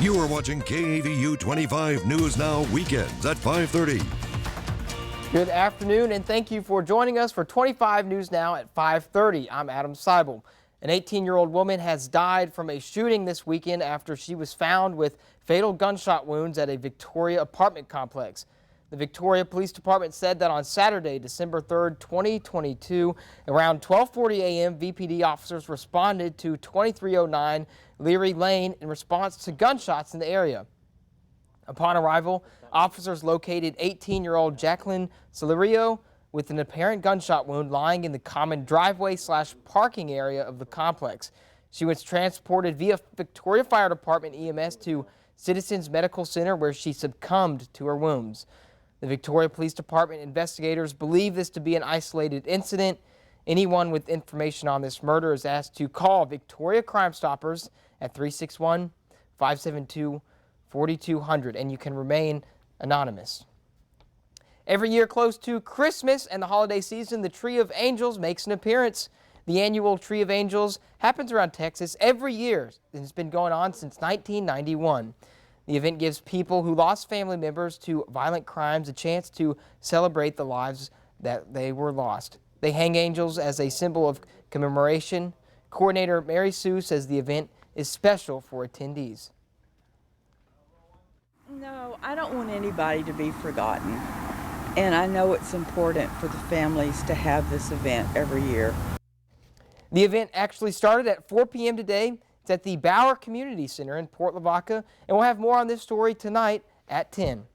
You are watching KAVU 25 News Now weekends at 5:30. Good afternoon, and thank you for joining us for 25 News Now at 5:30. I'm Adam Seibel. An 18-year-old woman has died from a shooting this weekend after she was found with fatal gunshot wounds at a Victoria apartment complex. The Victoria Police Department said that on Saturday, December 3rd, 2022, around 12:40 a.m., VPD officers responded to 2309 Leary Lane in response to gunshots in the area. Upon arrival, officers located 18-year-old Jacqueline Celerio with an apparent gunshot wound lying in the common driveway/parking area of the complex. She was transported via Victoria Fire Department EMS to Citizens Medical Center, where she succumbed to her wounds. The Victoria Police Department investigators believe this to be an isolated incident. Anyone with information on this murder is asked to call Victoria Crime Stoppers at 361-572-4200, and you can remain anonymous. Every year close to Christmas and the holiday season, the Tree of Angels makes an appearance. The annual Tree of Angels happens around Texas every year and has been going on since 1991. The event gives people who lost family members to violent crimes a chance to celebrate the lives that they were lost. They hang angels as a symbol of commemoration. Coordinator Mary Sue says the event is special for attendees. No, I don't want anybody to be forgotten. And I know it's important for the families to have this event every year. The event actually started at 4 p.m. today. It's at the Bauer Community Center in Port Lavaca, and we'll have more on this story tonight at 10.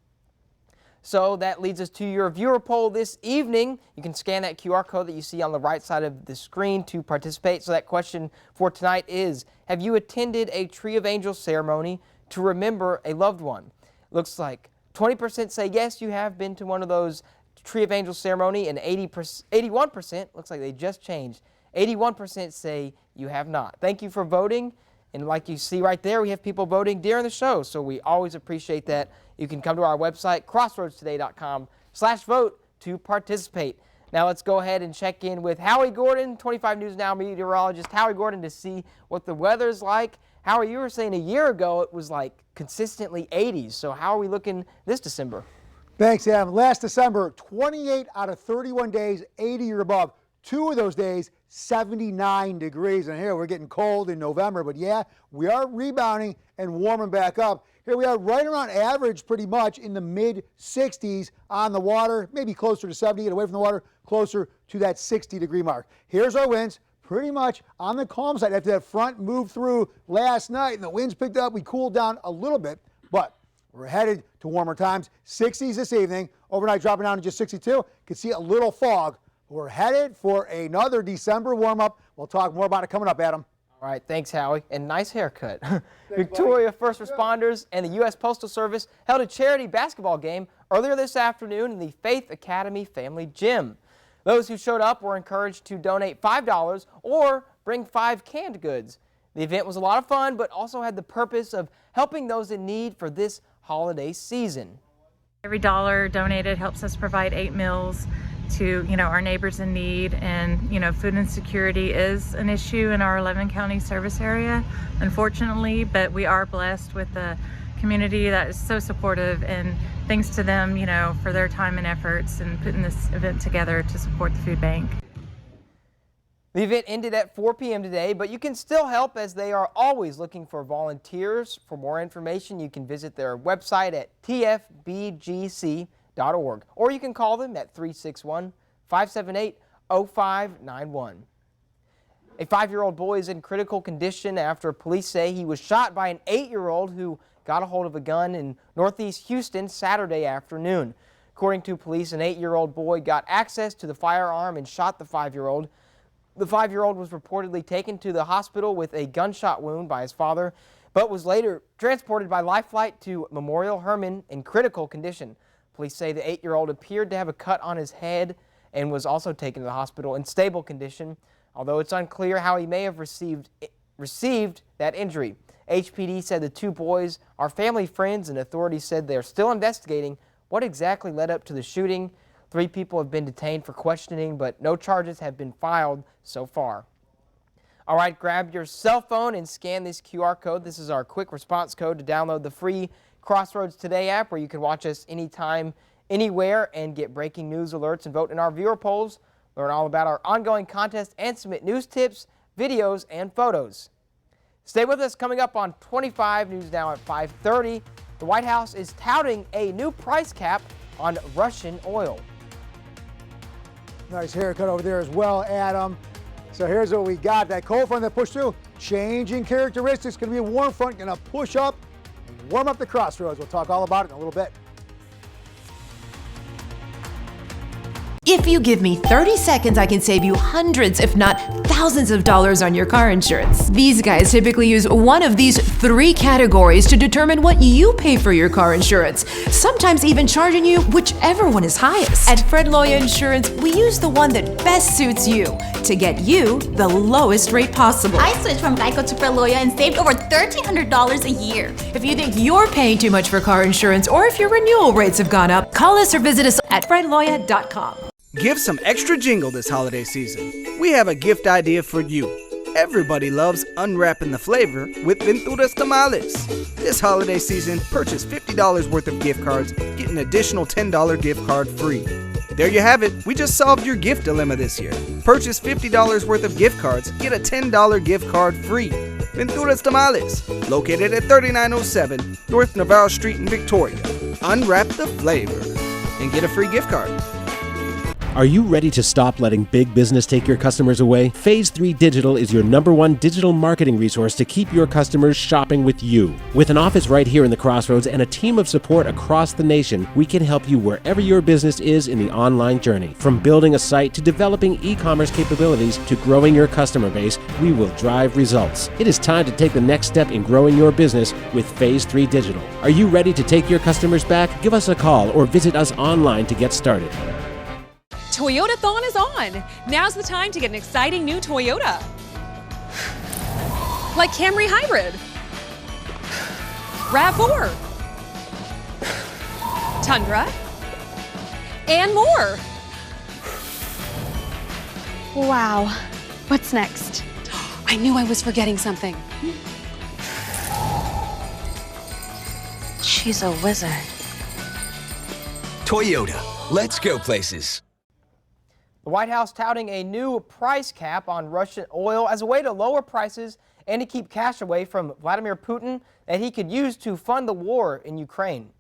So that leads us to your viewer poll this evening. You can scan that QR code that you see on the right side of the screen to participate. So that question for tonight is, have you attended a Tree of Angels ceremony to remember a loved one? Looks like 20% say yes, you have been to one of those Tree of Angels ceremony, and 81%, looks like they just changed, 81% say you have not. Thank you for voting. And like you see right there, we have people voting during the show, so we always appreciate that. You can come to our website, crossroadstoday.com/vote to participate. Now let's go ahead and check in with Howie Gordon, 25 News Now meteorologist Howie Gordon, to see what the weather's like. Howie, you were saying a year ago it was like consistently 80s, so how are we looking this December? Thanks, Adam. Last December, 28 out of 31 days, 80 or above. 2 of those days, 79 degrees. And here we're getting cold in November, but yeah, we are rebounding and warming back up. Here we are right around average pretty much in the mid 60s on the water, maybe closer to 70, get away from the water, closer to that 60-degree mark. Here's our winds, pretty much on the calm side after that front moved through last night and the winds picked up. We cooled down a little bit, but we're headed to warmer times. 60s this evening, overnight dropping down to just 62. You can see a little fog. We're headed for another December warm-up. We'll talk more about it coming up, Adam. All right, thanks, Howie, and nice haircut. Victoria first responders and the U.S. Postal Service held a charity basketball game earlier this afternoon in the Faith Academy Family Gym. Those who showed up were encouraged to donate $5 or bring 5 canned goods. The event was a lot of fun, but also had the purpose of helping those in need for this holiday season. Every dollar donated helps us provide 8 meals to our neighbors in need, and food insecurity is an issue in our 11 county service area, unfortunately, but we are blessed with a community that is so supportive, and thanks to them for their time and efforts in putting this event together to support the food bank. The event ended at 4 p.m. today, but you can still help as they are always looking for volunteers. For more information, you can visit their website at tfbgc.org, or you can call them at 361-578-0591. A 5-year-old boy is in critical condition after police say he was shot by an 8-year-old who got a hold of a gun in northeast Houston Saturday afternoon. According to police, an 8-year-old boy got access to the firearm and shot the 5-year-old. The 5-year-old was reportedly taken to the hospital with a gunshot wound by his father, but was later transported by life flight to Memorial Hermann in critical condition. Police say the 8-year-old appeared to have a cut on his head and was also taken to the hospital in stable condition, although it's unclear how he may have received that injury. HPD said the 2 boys are family friends, and authorities said they are still investigating what exactly led up to the shooting. 3 people have been detained for questioning, but no charges have been filed so far. All right, grab your cell phone and scan this QR code. This is our quick response code to download the free Crossroads Today app, where you can watch us anytime, anywhere, and get breaking news alerts and vote in our viewer polls. Learn all about our ongoing contest and submit news tips, videos, and photos. Stay with us. Coming up on 25 News Now at 5:30, the White House is touting a new price cap on Russian oil. Nice haircut over there as well, Adam. So here's what we got. That cold front that pushed through, changing characteristics. Going to be a warm front, going to push up and warm up the crossroads. We'll talk all about it in a little bit. If you give me 30 seconds, I can save you hundreds, if not thousands of dollars on your car insurance. These guys typically use one of these 3 categories to determine what you pay for your car insurance, sometimes even charging you whichever one is highest. At Fred Loya Insurance, we use the one that best suits you to get you the lowest rate possible. I switched from Geico to Fred Loya and saved over $1,300 a year. If you think you're paying too much for car insurance, or if your renewal rates have gone up, call us or visit us at fredloya.com. Give some extra jingle this holiday season. We have a gift idea for you. Everybody loves unwrapping the flavor with Ventura's Tamales. This holiday season, purchase $50 worth of gift cards, get an additional $10 gift card free. There you have it. We just solved your gift dilemma this year. Purchase $50 worth of gift cards, get a $10 gift card free. Ventura's Tamales, located at 3907 North Navarro Street in Victoria. Unwrap the flavor and get a free gift card. Are you ready to stop letting big business take your customers away? Phase 3 Digital is your #1 digital marketing resource to keep your customers shopping with you. With an office right here in the Crossroads and a team of support across the nation, we can help you wherever your business is in the online journey. From building a site to developing e-commerce capabilities to growing your customer base, we will drive results. It is time to take the next step in growing your business with Phase 3 Digital. Are you ready to take your customers back? Give us a call or visit us online to get started. Toyota-thon is on. Now's the time to get an exciting new Toyota. Like Camry Hybrid, RAV4, Tundra, and more. Wow. What's next? I knew I was forgetting something. She's a wizard. Toyota, let's go places. The White House touting a new price cap on Russian oil as a way to lower prices and to keep cash away from Vladimir Putin that he could use to fund the war in Ukraine.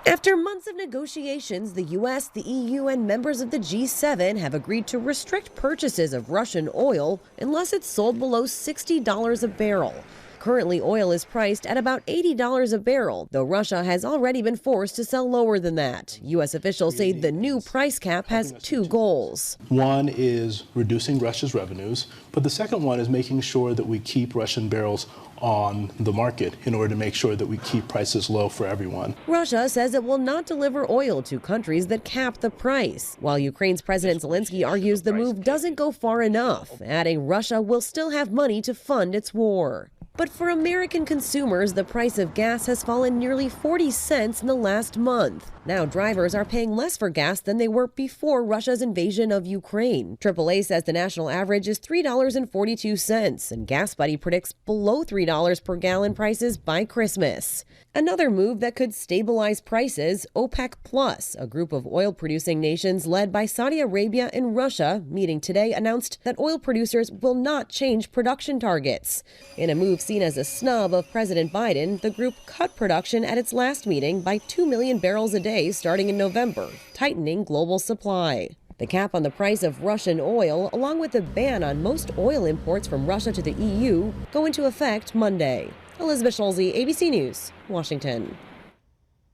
After months of negotiations, the U.S., the EU, and members of the G7 have agreed to restrict purchases of Russian oil unless it's sold below $60 a barrel. Currently, oil is priced at about $80 a barrel, though Russia has already been forced to sell lower than that. U.S. officials say the new price cap has 2 goals. One is reducing Russia's revenues, but the second one is making sure that we keep Russian barrels on the market in order to make sure that we keep prices low for everyone. Russia says it will not deliver oil to countries that cap the price, while Ukraine's President Zelensky argues the move doesn't go far enough, adding Russia will still have money to fund its war. But for American consumers, the price of gas has fallen nearly 40 cents in the last month. Now drivers are paying less for gas than they were before Russia's invasion of Ukraine. AAA says the national average is $3.42, and Gas Buddy predicts below $3 per gallon prices by Christmas. Another move that could stabilize prices, OPEC Plus, a group of oil-producing nations led by Saudi Arabia and Russia, meeting today announced that oil producers will not change production targets. In a move seen as a snub of President Biden, the group cut production at its last meeting by 2 million barrels a day starting in November, tightening global supply. The cap on the price of Russian oil, along with the ban on most oil imports from Russia to the EU, go into effect Monday. Elizabeth Schulze, ABC News, Washington.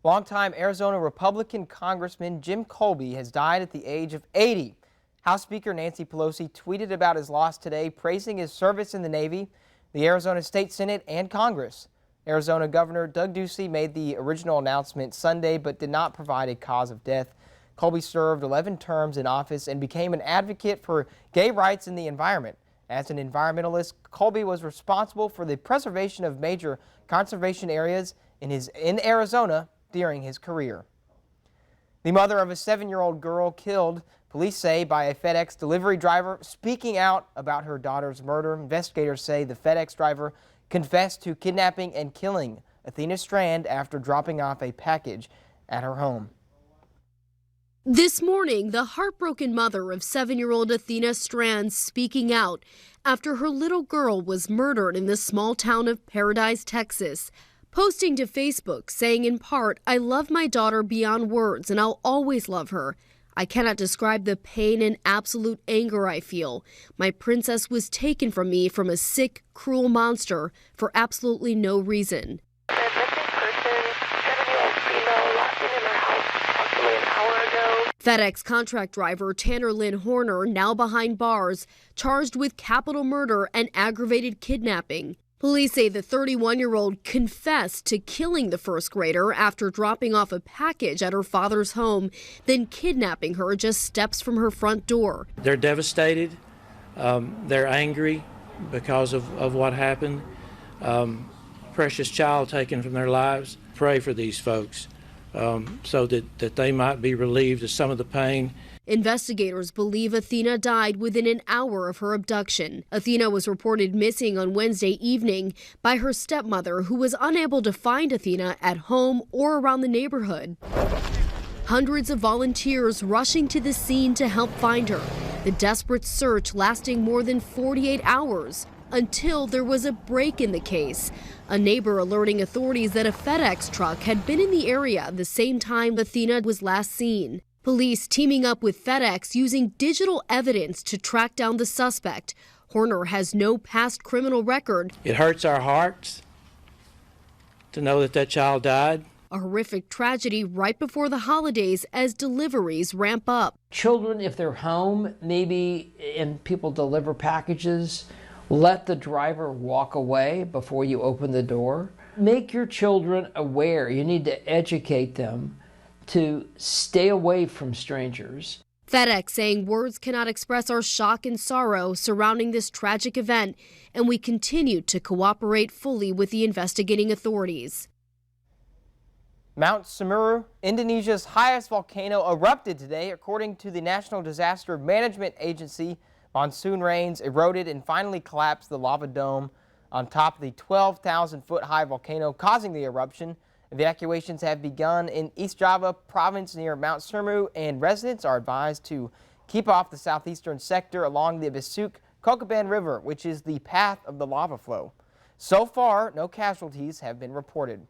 Longtime Arizona Republican Congressman Jim Colby has died at the age of 80. House Speaker Nancy Pelosi tweeted about his loss today, praising his service in the Navy, the Arizona State Senate, and Congress. Arizona Governor Doug Ducey made the original announcement Sunday but did not provide a cause of death. Colby served 11 terms in office and became an advocate for gay rights and the environment. As an environmentalist, Colby was responsible for the preservation of major conservation areas in Arizona during his career. The mother of a 7-year-old girl killed, Police say by a FedEx delivery driver speaking out about her daughter's murder. Investigators say the FedEx driver confessed to kidnapping and killing Athena Strand after dropping off a package at her home. This morning, the heartbroken mother of 7-year-old Athena Strand speaking out after her little girl was murdered in the small town of Paradise, Texas, posting to Facebook saying in part, "I love my daughter beyond words and I'll always love her. I cannot describe the pain and absolute anger I feel. My princess was taken from me from a sick, cruel monster for absolutely no reason." FedEx contract driver Tanner Lynn Horner, now behind bars, charged with capital murder and aggravated kidnapping. Police say the 31-year-old confessed to killing the first grader after dropping off a package at her father's home, then kidnapping her just steps from her front door. They're devastated. They're angry because of what happened. Precious child taken from their lives. Pray for these folks so that they might be relieved of some of the pain. Investigators believe Athena died within an hour of her abduction. Athena was reported missing on Wednesday evening by her stepmother, who was unable to find Athena at home or around the neighborhood. Hundreds of volunteers rushing to the scene to help find her. The desperate search lasting more than 48 hours until there was a break in the case. A neighbor alerting authorities that a FedEx truck had been in the area the same time Athena was last seen. Police teaming up with FedEx using digital evidence to track down the suspect. Horner has no past criminal record. It hurts our hearts to know that that child died. A horrific tragedy right before the holidays as deliveries ramp up. Children, if they're home, maybe, and people deliver packages, let the driver walk away before you open the door. Make your children aware. You need to educate them to stay away from strangers. FedEx saying words cannot express our shock and sorrow surrounding this tragic event, and we continue to cooperate fully with the investigating authorities. Mount Semeru, Indonesia's highest volcano, erupted today. According to the National Disaster Management Agency, monsoon rains eroded and finally collapsed the lava dome on top of the 12,000-foot high volcano, causing the eruption. Evacuations have begun in East Java province near Mount Semeru, and residents are advised to keep off the southeastern sector along the Besuk-Kokaban River, which is the path of the lava flow. So far, no casualties have been reported.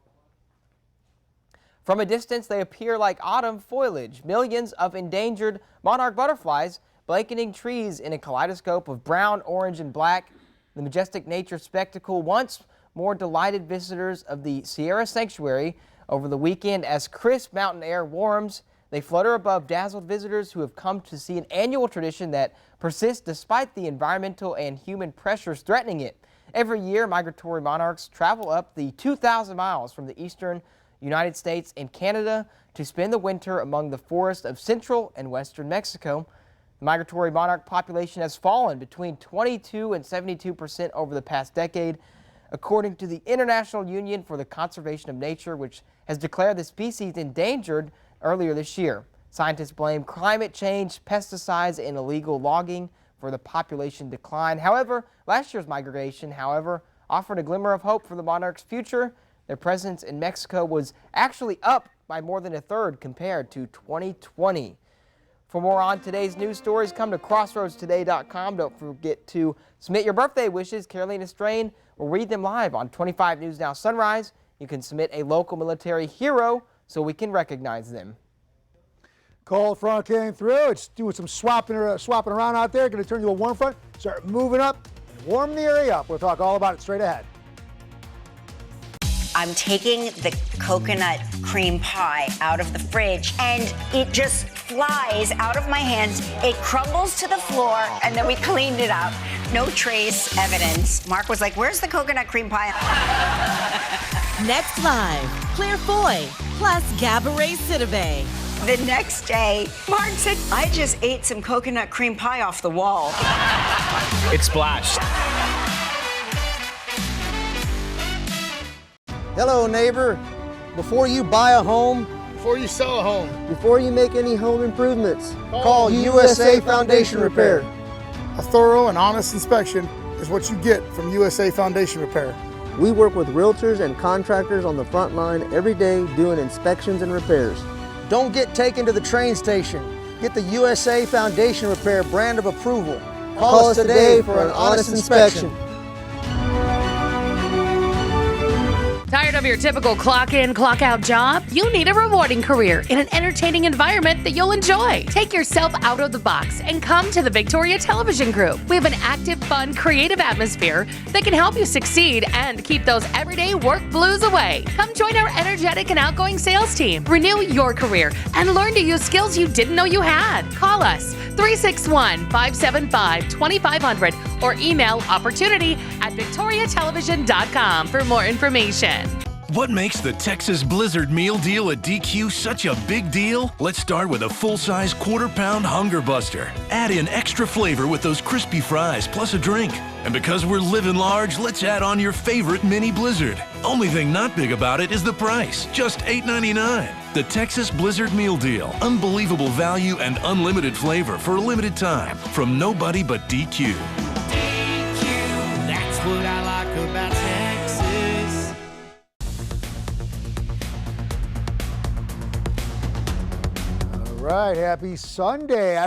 From a distance, they appear like autumn foliage, millions of endangered monarch butterflies blanketing trees in a kaleidoscope of brown, orange, and black. The majestic nature spectacle once more delighted visitors of the Sierra Sanctuary over the weekend. As crisp mountain air warms, they flutter above dazzled visitors who have come to see an annual tradition that persists despite the environmental and human pressures threatening it. Every year, migratory monarchs travel up the 2,000 miles from the eastern United States and Canada to spend the winter among the forests of central and western Mexico. The migratory monarch population has fallen between 22 and 72% over the past decade, according to the International Union for the Conservation of Nature, which has declared the species endangered earlier this year. Scientists blame climate change, pesticides, and illegal logging for the population decline. However, last year's migration, offered a glimmer of hope for the monarch's future. Their presence in Mexico was actually up by more than a third compared to 2020. For more on today's news stories, come to crossroadstoday.com. Don't forget to submit your birthday wishes. Carolina Strain will read them live on 25 News Now Sunrise. You can submit a local military hero so we can recognize them. Cold front came through. It's doing some swapping around out there. Going to turn to a warm front. Start moving up and warm the area up. We'll talk all about it straight ahead. I'm taking the coconut cream pie out of the fridge and it just flies out of my hands. It crumbles to the floor and then we cleaned it up. No trace evidence. Mark was like, "Where's the coconut cream pie?" Next live, Claire Foy plus Gabourey Sidibe. The next day, Mark said, "I just ate some coconut cream pie off the wall." It splashed. Hello, neighbor. Before you buy a home, before you sell a home. Before you make any home improvements, call USA Foundation Repair. A thorough and honest inspection is what you get from USA Foundation Repair. We work with realtors and contractors on the front line every day doing inspections and repairs. Don't get taken to the train station. Get the USA Foundation Repair brand of approval. Call us today for an honest inspection. Tired of your typical clock in, clock out job? You need a rewarding career in an entertaining environment that you'll enjoy. Take yourself out of the box and come to the Victoria Television Group. We have an active, fun, creative atmosphere that can help you succeed and keep those everyday work blues away. Come join our energetic and outgoing sales team. Renew your career and learn to use skills you didn't know you had. Call us 361-575-2500 or email opportunity@victoriatelevision.com for more information. What makes the Texas Blizzard Meal Deal at DQ such a big deal? Let's start with a full-size quarter-pound Hunger Buster. Add in extra flavor with those crispy fries plus a drink. And because we're living large, let's add on your favorite mini Blizzard. Only thing not big about it is the price, just $8.99. The Texas Blizzard Meal Deal. Unbelievable value and unlimited flavor for a limited time from nobody but DQ. DQ, that's what I like about Texas. All right, happy Sunday.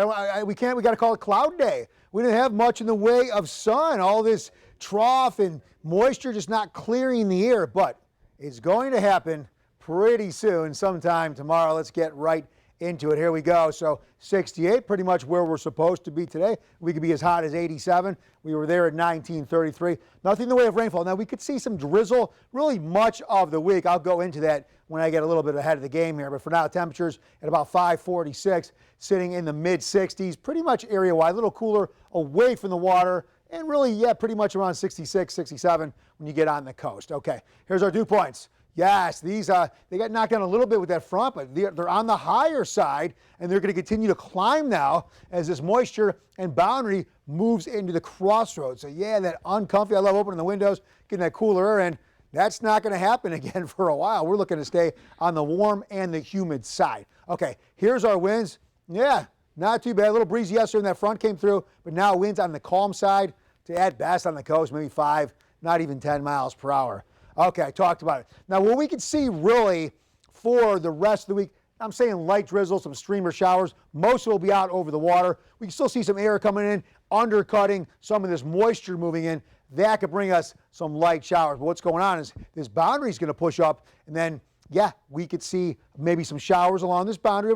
We got to call it cloud day. We didn't have much in the way of sun. All this trough and moisture just not clearing the air, but it's going to happen pretty soon, sometime tomorrow. Let's get right into it. Here we go. So 68, pretty much where we're supposed to be today. We could be as hot as 87. We were there at 1933. Nothing in the way of rainfall. Now, we could see some drizzle really much of the week. I'll go into that when I get a little bit ahead of the game here. But for now, temperatures at about 546, sitting in the mid-60s, pretty much area-wide. A little cooler away from the water. And really, yeah, pretty much around 66, 67 when you get on the coast. Okay, here's our dew points. Yes, these they got knocked down a little bit with that front, but they're on the higher side, and they're going to continue to climb now as this moisture and boundary moves into the crossroads. So yeah, that uncomfy. I love opening the windows, getting that cooler air in. That's not going to happen again for a while. We're looking to stay on the warm and the humid side. Okay, here's our winds. Yeah, not too bad. A little breezy yesterday when that front came through, but now winds on the calm side to at best on the coast, maybe 5, not even 10 miles per hour. Okay, I talked about it. Now, what we can see really for the rest of the week, I'm saying light drizzle, some streamer showers. Most will be out over the water. We can still see some air coming in, undercutting some of this moisture moving in. That could bring us some light showers. But what's going on is this boundary is going to push up, and then, yeah, we could see maybe some showers along this boundary.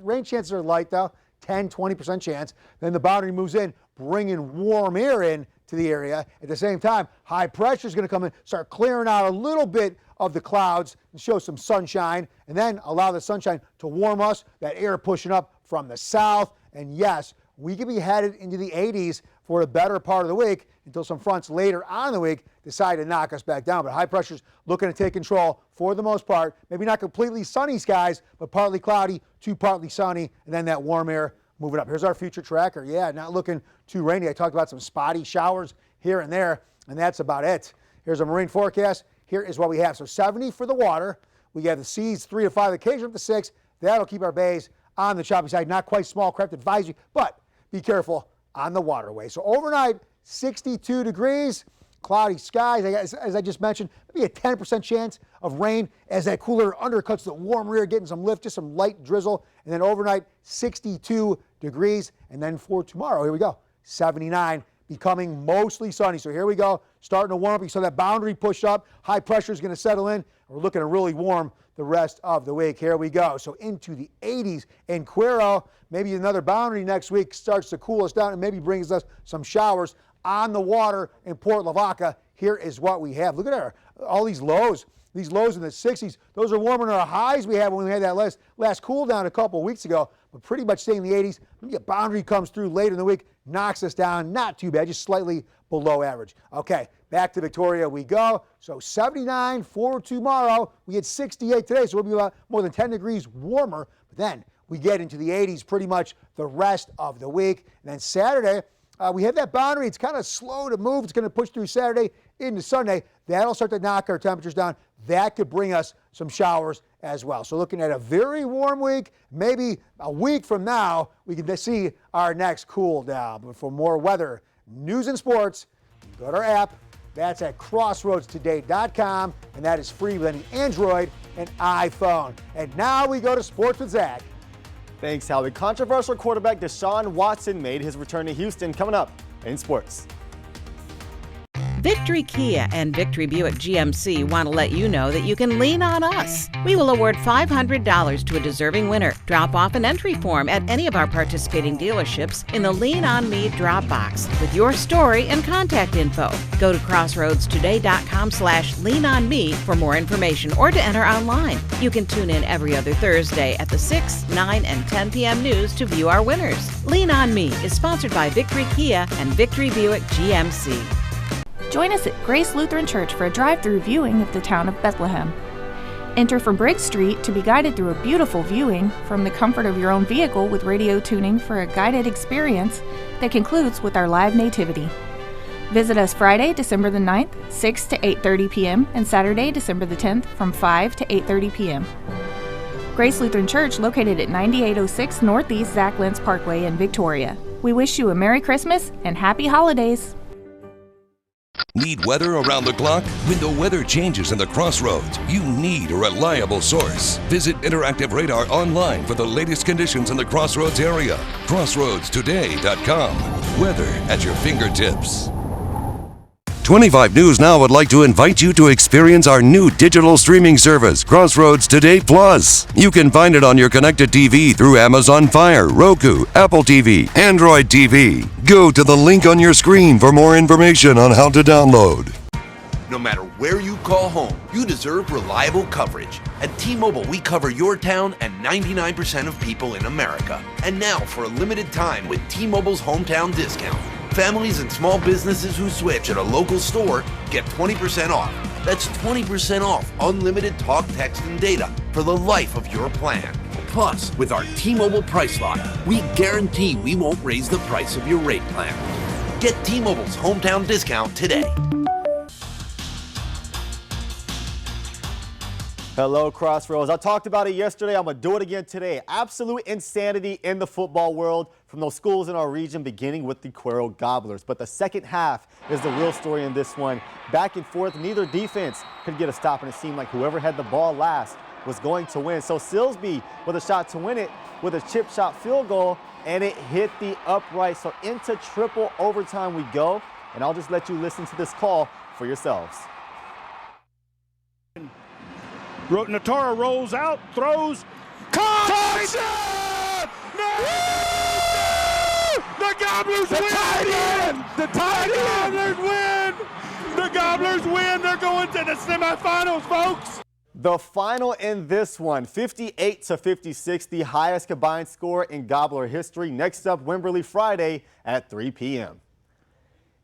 Rain chances are light, though, 10, 20% chance. Then the boundary moves in, bringing warm air in to the area. At the same time, high pressure is going to come in, start clearing out a little bit of the clouds and show some sunshine, and then allow the sunshine to warm us, that air pushing up from the south. And yes, we could be headed into the 80s for a better part of the week until some fronts later on in the week decide to knock us back down. But high pressure's looking to take control for the most part. Maybe not completely sunny skies, but partly cloudy to partly sunny, and then that warm air moving up. Here's our future tracker. Yeah, not looking too rainy. I talked about some spotty showers here and there, and that's about it. Here's a marine forecast. Here is what we have. So 70 for the water. We have the seas 3 to 5, occasionally up to 6. That'll keep our bays on the choppy side. Not quite small craft advisory, but be careful on the waterway. So overnight, 62 degrees, cloudy skies. As I just mentioned, maybe a 10% chance of rain as that cooler undercuts the warm rear, getting some lift, just some light drizzle. And then overnight, 62 degrees. And then for tomorrow, here we go, 79, becoming mostly sunny. So here we go, starting to warm up. You saw that boundary push up. High pressure is going to settle in. We're looking to really warm the rest of the week. Here we go. So into the 80s in Cuero. Maybe another boundary next week starts to cool us down and maybe brings us some showers on the water in Port Lavaca. Here is what we have. Look at all these lows. These lows in the 60s, those are warmer than our highs we had when we had that last cool down a couple of weeks ago, but pretty much staying in the 80s. Maybe a boundary comes through later in the week, knocks us down. Not too bad, just slightly below average. Okay, back to Victoria we go. So 79 for tomorrow. We had 68 today, so we'll be about more than 10 degrees warmer. But then we get into the 80s pretty much the rest of the week. And then Saturday, we have that boundary. It's kind of slow to move. It's going to push through Saturday into Sunday. That'll start to knock our temperatures down. That could bring us some showers as well. So looking at a very warm week, maybe a week from now, we can see our next cool down. But for more weather, news, and sports, go to our app. That's at crossroadstoday.com, and that is free with any Android and iPhone. And now we go to Sports with Zach. Thanks, Howie. Controversial quarterback Deshaun Watson made his return to Houston. Coming up in sports. Victory Kia and Victory Buick GMC want to let you know that you can lean on us. We will award $500 to a deserving winner. Drop off an entry form at any of our participating dealerships in the Lean On Me drop box with your story and contact info. Go to crossroadstoday.com/leanonme for more information or to enter online. You can tune in every other Thursday at the 6, 9, and 10 p.m. news to view our winners. Lean On Me is sponsored by Victory Kia and Victory Buick GMC. Join us at Grace Lutheran Church for a drive-through viewing of the town of Bethlehem. Enter from Briggs Street to be guided through a beautiful viewing from the comfort of your own vehicle with radio tuning for a guided experience that concludes with our live nativity. Visit us Friday, December the 9th, 6 to 8:30 p.m. and Saturday, December the 10th from 5 to 8:30 p.m. Grace Lutheran Church, located at 9806 Northeast Zach Lentz Parkway in Victoria. We wish you a Merry Christmas and Happy Holidays. Need weather around the clock? When the weather changes in the Crossroads, you need a reliable source. Visit Interactive Radar online for the latest conditions in the Crossroads area. CrossroadsToday.com. Weather at your fingertips. 25 News Now would like to invite you to experience our new digital streaming service, Crossroads Today Plus. You can find it on your connected TV through Amazon Fire, Roku, Apple TV, Android TV. Go to the link on your screen for more information on how to download. No matter where you call home, you deserve reliable coverage. At T-Mobile, we cover your town and 99% of people in America. And now, for a limited time with T-Mobile's hometown discount, families and small businesses who switch at a local store get 20% off. That's 20% off unlimited talk, text, and data for the life of your plan. Plus, with our T-Mobile Price Lock, we guarantee we won't raise the price of your rate plan. Get T-Mobile's hometown discount today. Hello, Crossroads. I talked about it yesterday. I'm going to do it again today. Absolute insanity in the football world from those schools in our region, beginning with the Cuero Gobblers. But the second half is the real story in this one. Back and forth, neither defense could get a stop, and it seemed like whoever had the ball last was going to win. So Silsby with a shot to win it with a chip shot field goal, and it hit the upright. So into triple overtime we go, and I'll just let you listen to this call for yourselves. Natara rolls out, throws, touchdown! The Gobblers win! The Gobblers win! The Gobblers win! They're going to the semifinals, folks! The final in this one, 58-56, the highest combined score in Gobbler history. Next up, Wimberley Friday at 3 p.m.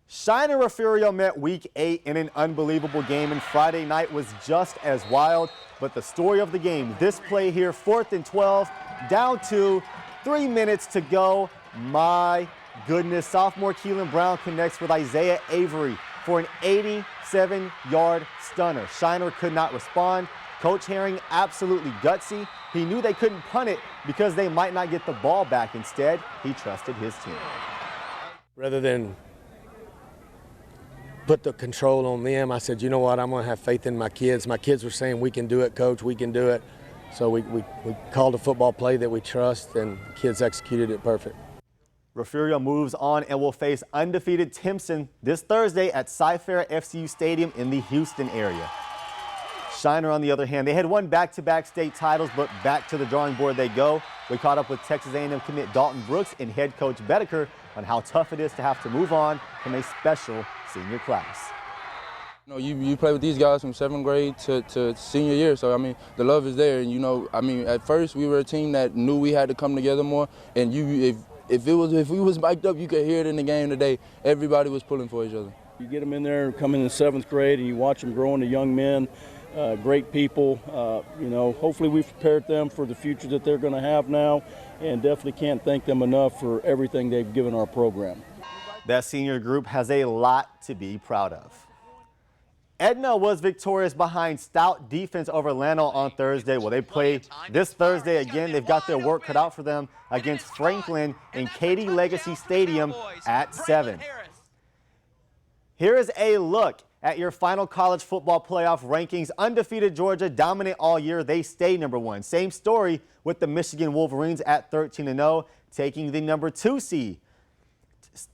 Shiner Refugio met Week 8 in an unbelievable game, and Friday night was just as wild. But the story of the game, this play here, 4th and 12, down 2, 3 minutes to go. My goodness, sophomore Keelan Brown connects with Isaiah Avery for an 87-yard stunner. Shiner could not respond. Coach Herring absolutely gutsy. He knew they couldn't punt it because they might not get the ball back. Instead, he trusted his team. Rather than put the control on them, I said, you know what, I'm going to have faith in my kids. My kids were saying, we can do it, Coach, we can do it. So we called a football play that we trust, and the kids executed it perfect. Refugio moves on and will face undefeated Timpson this Thursday at Cy-Fair FCU Stadium in the Houston area. Shiner, on the other hand, they had won back-to-back state titles, but back to the drawing board they go. We caught up with Texas A&M commit Dalton Brooks and head coach Bedeker on how tough it is to have to move on from a special senior class. You know, you play with these guys from 7th grade to senior year, so I mean the love is there. And you know, I mean at first we were a team that knew we had to come together more. And if we was mic'd up, you could hear it in the game today. Everybody was pulling for each other. You get them in there, come in the 7th grade, and you watch them grow into young men. Great people. You know, hopefully we've prepared them for the future that they're going to have now, and definitely can't thank them enough for everything they've given our program. That senior group has a lot to be proud of. Edna was victorious behind stout defense over Llano on Thursday. Well, they play this Thursday again. They've got their work cut out for them against Franklin in Katy Legacy Stadium at 7. Here is a look at your final college football playoff rankings. Undefeated Georgia, dominant all year. They stay number 1. Same story with the Michigan Wolverines at 13-0, taking the number 2 seed.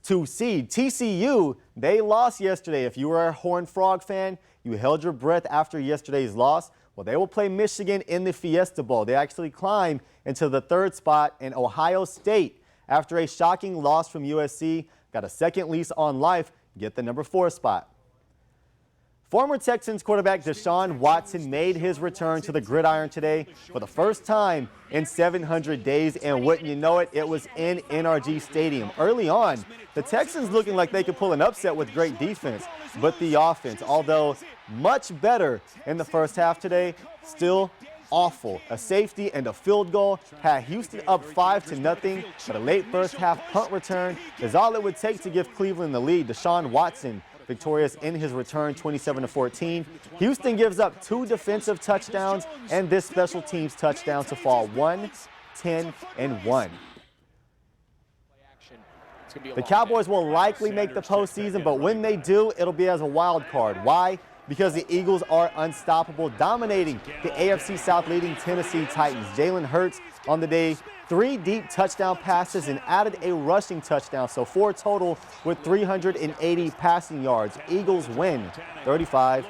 TCU, they lost yesterday. If you were a Horned Frog fan, you held your breath after yesterday's loss. Well, they will play Michigan in the Fiesta Bowl. They actually climb into the 3rd spot, in Ohio State, after a shocking loss from USC, got a second lease on life, get the number 4 spot. Former Texans quarterback Deshaun Watson made his return to the gridiron today for the first time in 700 days, and wouldn't you know it, it was in NRG Stadium. Early on, the Texans looking like they could pull an upset with great defense, but the offense, although much better in the first half today, still awful. A safety and a field goal had Houston up 5-0, but a late first half punt return is all it would take to give Cleveland the lead. Deshaun Watson victorious in his return, 27-14. Houston gives up 2 defensive touchdowns and this special teams touchdown to fall 1-10-1. The Cowboys will likely make the postseason, but when they do, it'll be as a wild card. Why? Because the Eagles are unstoppable, dominating the AFC South, leading Tennessee Titans. Jalen Hurts on the day, 3 deep touchdown passes and added a rushing touchdown, so 4 total with 380 passing yards. Eagles win 35-10.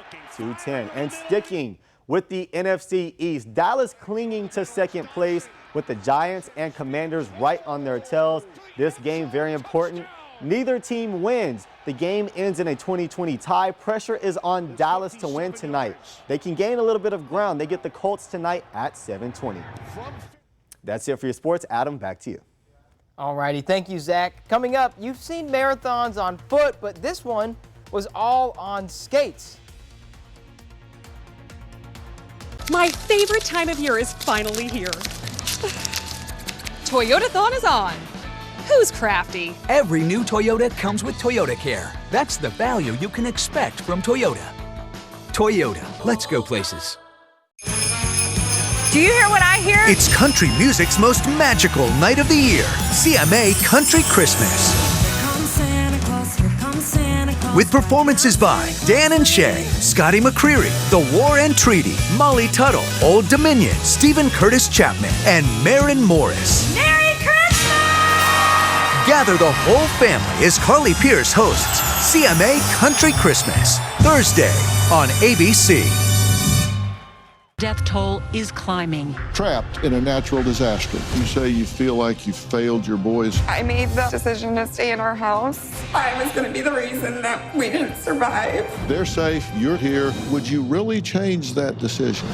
And sticking with the NFC East, Dallas clinging to second place with the Giants and Commanders right on their tails. This game very important. Neither team wins. The game ends in a 20-20 tie. Pressure is on Dallas to win tonight. They can gain a little bit of ground. They get the Colts tonight at 7:20. That's it for your sports. Adam, back to you. All righty. Thank you, Zach. Coming up, you've seen marathons on foot, but this one was all on skates. My favorite time of year is finally here. Toyotathon is on. Who's crafty? Every new Toyota comes with Toyota Care. That's the value you can expect from Toyota. Toyota, let's go places. Do you hear what I hear? It's country music's most magical night of the year. CMA Country Christmas. With performances by Dan and Shay, Scotty McCreery, The War and Treaty, Molly Tuttle, Old Dominion, Stephen Curtis Chapman, and Maren Morris. Merry Christmas! Gather the whole family as Carly Pierce hosts CMA Country Christmas, Thursday on ABC. Death toll is climbing. Trapped in a natural disaster. You say you feel like you failed your boys. I made the decision to stay in our house. I was going to be the reason that we didn't survive. They're safe, you're here. Would you really change that decision?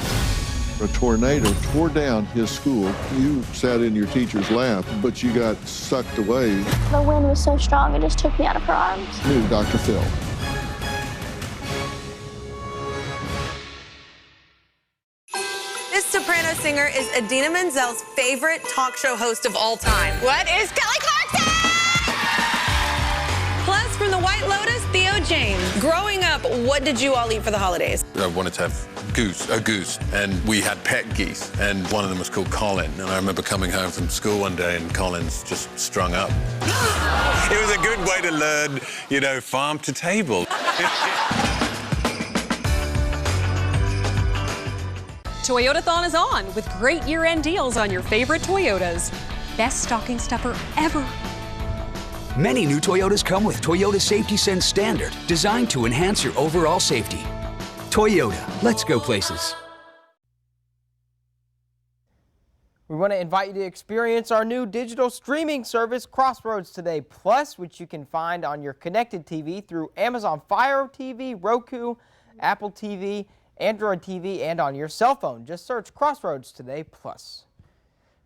A tornado tore down his school. You sat in your teacher's lap, but you got sucked away. The wind was so strong, it just took me out of her arms. New Dr. Phil. This soprano singer is Idina Menzel's favorite talk show host of all time. What is Kelly Clarkson? Plus, from the White Lotus, Theo James. Growing up, what did you all eat for the holidays? I wanted to have a goose, and we had pet geese, and one of them was called Colin. And I remember coming home from school one day, and Colin's just strung up. It was a good way to learn, you know, farm to table. Toyotathon is on with great year-end deals on your favorite Toyotas. Best stocking stuffer ever. Many new Toyotas come with Toyota Safety Sense Standard, designed to enhance your overall safety. Toyota, let's go places. We want to invite you to experience our new digital streaming service, Crossroads Today Plus, which you can find on your connected TV through Amazon Fire TV, Roku, Apple TV, Android TV, and on your cell phone. Just search Crossroads Today Plus.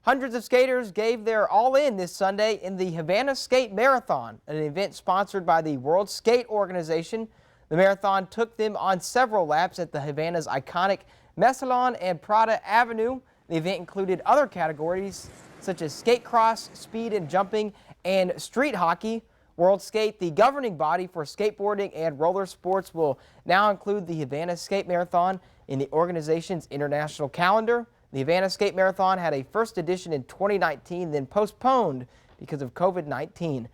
Hundreds of skaters gave their all-in this Sunday in the Havana Skate Marathon, an event sponsored by the World Skate Organization. The marathon took them on several laps at the Havana's iconic Mesalon and Prada Avenue. The event included other categories such as skate cross, speed and jumping, and street hockey. World Skate, the governing body for skateboarding and roller sports, will now include the Havana Skate Marathon in the organization's international calendar. The Havana Skate Marathon had a first edition in 2019, then postponed because of COVID-19.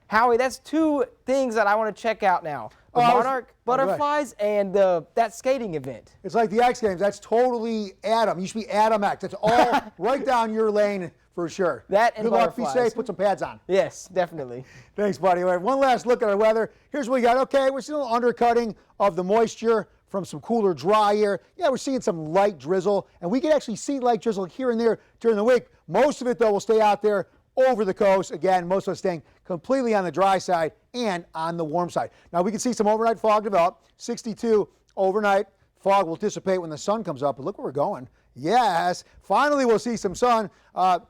Howie, that's two things that I want to check out now. The Monarch Butterflies and that skating event. It's like the X Games. That's totally Adam. You should be Adam X. That's all right down your lane for sure. That and Good luck. Be butterflies. safe. Put some pads on. Yes, definitely. Thanks, buddy. All right, one last look at our weather. Here's what we got. Okay, we're still undercutting of the moisture from some cooler, dry air. Yeah, we're seeing some light drizzle, and we can actually see light drizzle here and there during the week. Most of it, though, will stay out there over the coast. Again, most of us staying completely on the dry side and on the warm side. Now, we can see some overnight fog develop. 62 overnight. Fog will dissipate when the sun comes up, but look where we're going. Yes, finally we'll see some sun.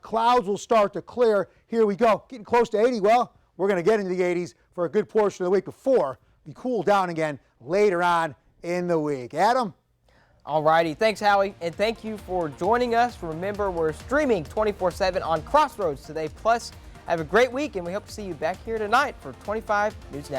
Clouds will start to clear. Here we go, getting close to 80. Well, we're going to get into the 80s for a good portion of the week before we cool down again later on in the week. Adam? All righty. Thanks, Howie. And thank you for joining us. Remember, we're streaming 24/7 on Crossroads today. Plus, have a great week, and we hope to see you back here tonight for 25 News Now.